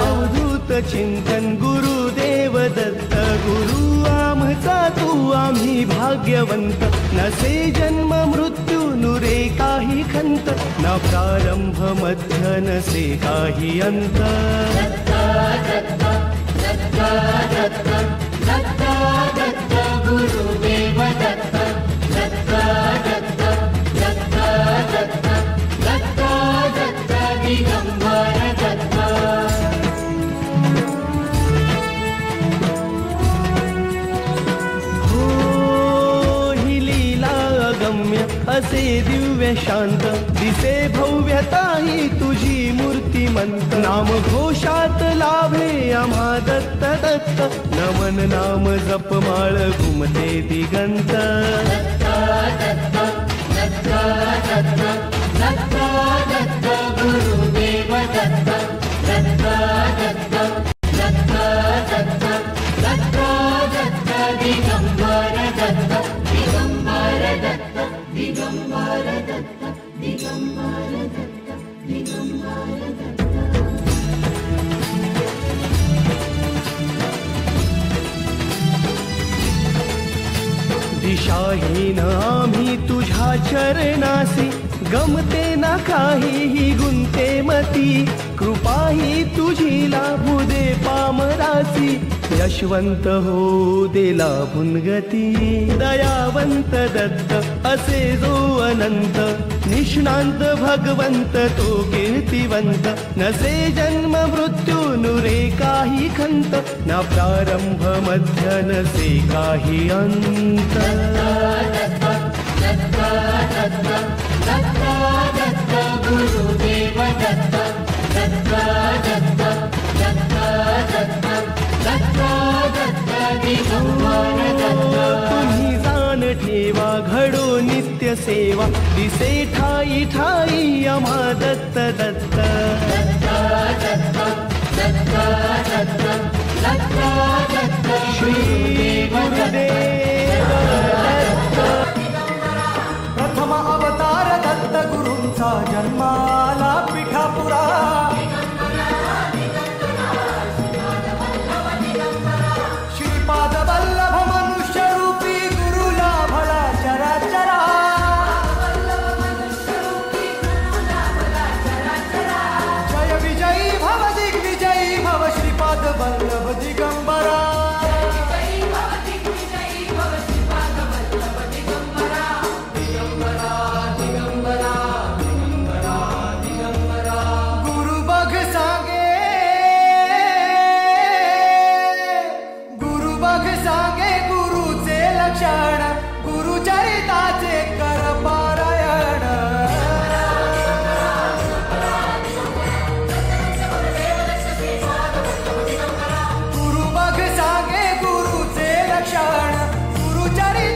अवधूत चिंतन गुरुदेव दत्त गुरु आमचा तू आम्ही भाग्यवंत नसे जन्म मृत्यू नुरे काही खंत न प्रारंभ मध्य नसे काही अंत गुरुदेव दत्त दिगंबर दत्त हो ही लीला अगम्य असे दिव्य शांत दिसे भव्यता ही तुझी मूर्तिमंत नाम घोषात लाभे आम्हा दत्त दत्त नमन नाम जपमाळ घुमते दिगंत गुरुदेव दत्त दिगंबर दत्त दिगंबर दत्त दिगंबर दत्त दिगंबर दत्त दिगंबर दत्त दिशाहीन आम्ही तुझ्या चरणासी गमते ना काहीही गुंते मती कृपाही तुझी लाभू दे पामरासी यशवंत हो दे लाभून गती दयावंत दत्त असे जो अनंत निष्णांत भगवंत तो कीर्तिवंत नसे जन्म मृत्यू नुरे काही खंत न प्रारंभ मध्य नसे काही अंत गुरुदेव दत्त दिगंबर दत्त तुम्ही जाण ठेवा घडो नित्य सेवा दिसे ठाई ठाई आम्हा दत्त दत्त श्री गुरुदेव दत्त प्रथम अवतार दत्त गुरूंचा जन्मा